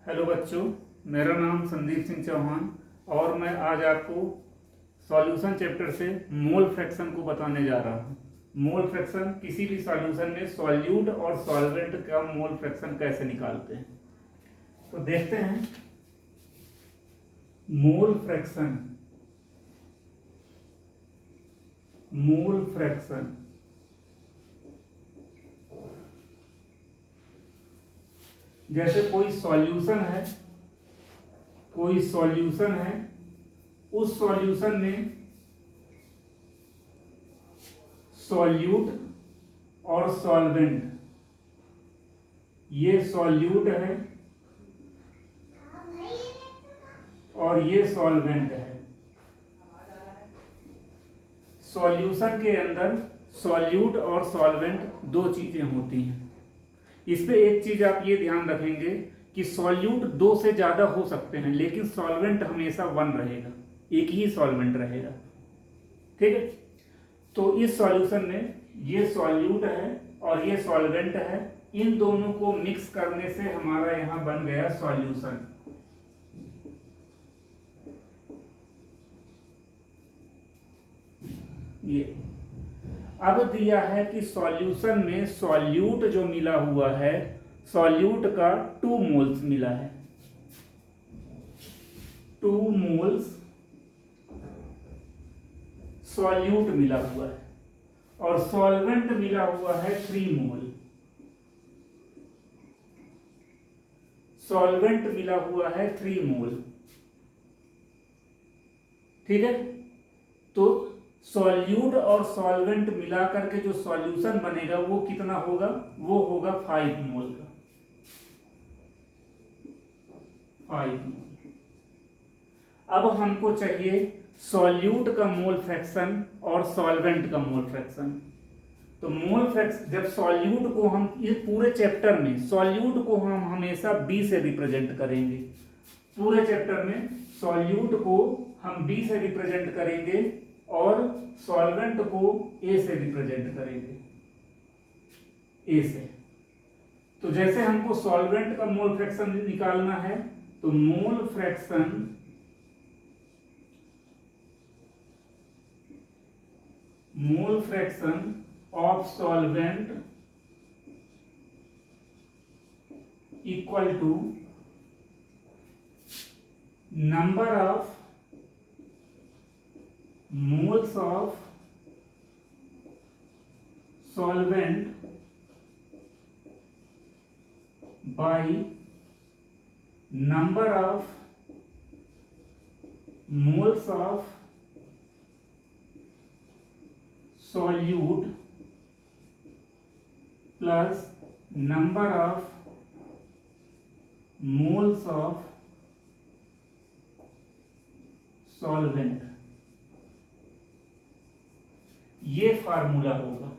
Hello बच्चों, मेरा नाम संदीप सिंह चौहान और मैं आज आपको सॉल्यूशन चैप्टर से मोल फ्रैक्शन को बताने जा रहा हूँ। मोल फ्रैक्शन, किसी भी सॉल्यूशन में सॉल्यूट और सॉल्वेंट का मोल फ्रैक्शन कैसे निकालते हैं, तो देखते हैं। मोल फ्रैक्शन, मोल फ्रैक्शन जैसे कोई सॉल्यूशन है, कोई सॉल्यूशन है, उस सॉल्यूशन में सॉल्यूट और सॉल्वेंट, ये सॉल्यूट है और ये सॉल्वेंट है। सॉल्यूशन के अंदर सॉल्यूट और सॉल्वेंट दो चीजें होती हैं। इस पे एक चीज आप ये ध्यान रखेंगे कि सॉल्यूट दो से ज्यादा हो सकते हैं, लेकिन सॉल्वेंट हमेशा वन रहेगा, एक ही सॉल्वेंट रहेगा। ठीक है, तो इस सॉल्यूशन में ये सॉल्यूट है और ये सॉल्वेंट है, इन दोनों को मिक्स करने से हमारा यहां बन गया सॉल्यूशन। ये अब दिया है कि सॉल्यूशन में सॉल्यूट जो मिला हुआ है, सॉल्यूट का 2 मोल्स मिला है, 2 मोल्स सॉल्यूट मिला हुआ है और सॉल्वेंट मिला हुआ है 3 मोल। सॉल्वेंट मिला हुआ है 3 मोल। ठीक है, तो सॉल्यूट और सॉल्वेंट मिलाकर के जो सॉल्यूशन बनेगा वो कितना होगा? वो होगा 5 मोल का, 5 मोल। अब हमको चाहिए सॉल्यूट का मोल फ्रैक्शन और सॉल्वेंट का मोल फ्रैक्शन। तो मोल फ्रैक्शन, जब सॉल्यूट को हम इस पूरे चैप्टर में सॉल्यूट को हम हमेशा बी से रिप्रेजेंट करेंगे। पूरे चैप्टर में सॉल्यूट को हम बी से रिप्रेजेंट करेंगे और सॉल्वेंट को ए से रिप्रेजेंट करेंगे, ए से। तो जैसे हमको सॉल्वेंट का मोल फ्रैक्शन निकालना है, तो mole fraction of solvent equal to number of moles of solvent by number of moles of solute plus number of moles of solvent। ये फार्मूला होगा।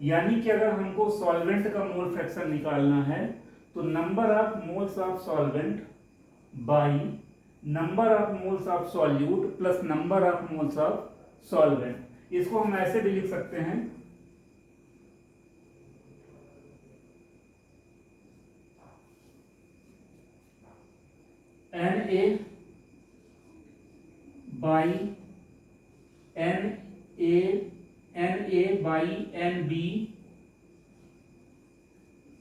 यानी कि अगर हमको सॉल्वेंट का मोल फ्रैक्शन निकालना है, तो number of moles of solvent by number of moles of solute plus number of moles of solvent. इसको हम ऐसे भी लिख सकते हैं, Na by Na by Nb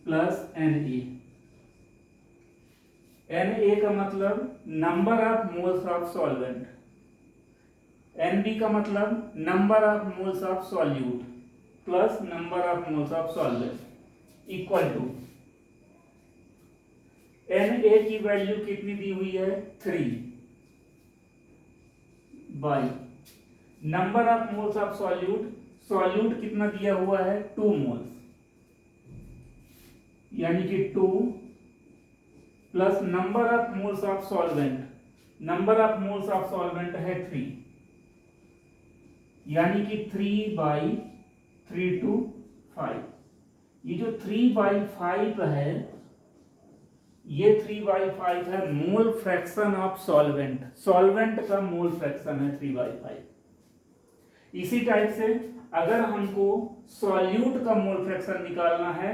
plus Na। Na का मतलब number of moles of solvent, Nb का मतलब number of moles of solute plus number of moles of solvent equal to Na की वैल्यू कितनी दी हुई है? 3 by number of moles of solute, solute कितना दिया हुआ है? 2 मोल्स, यानी कि 2 plus number of moles of solvent, number of moles of solvent है 3, यानी कि 3 बाई 3 to 5। ये जो 3 बाई 5 है, ये 3 बाई 5 है मोल फ्रैक्शन ऑफ सॉल्वेंट। सॉल्वेंट का मोल फ्रैक्शन है 3 बाई 5। इसी टाइप से अगर हमको सॉल्यूट का मोल फ्रैक्शन निकालना है,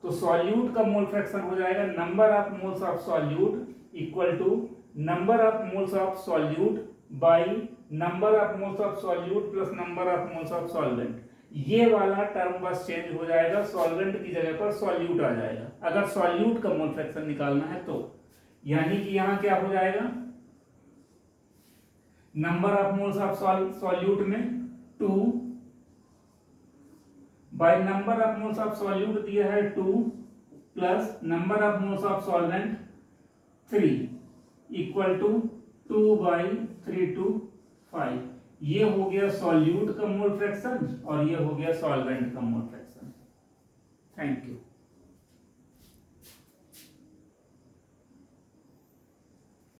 तो सॉल्यूट का मोल फ्रैक्शन हो जाएगा number of moles of solute equal to number of moles of solute by number of moles of solute plus number of moles of solvent. ये वाला टर्म बस चेंज हो जाएगा, सॉल्वेंट की जगह पर सॉल्यूट आ जाएगा अगर सॉल्यूट का मोल फ्रैक्शन निकालना है तो। यानी कि यहां क्या हो जाएगा, number of moles of solute में 2 by number of moles of solute दिया है 2 plus number of moles of solvent 3 equal to 2 by 3 to 5। ये हो गया सॉल्यूट का मोल फ्रैक्शन और ये हो गया सॉल्वेंट का मोल फ्रैक्शन। Thank you.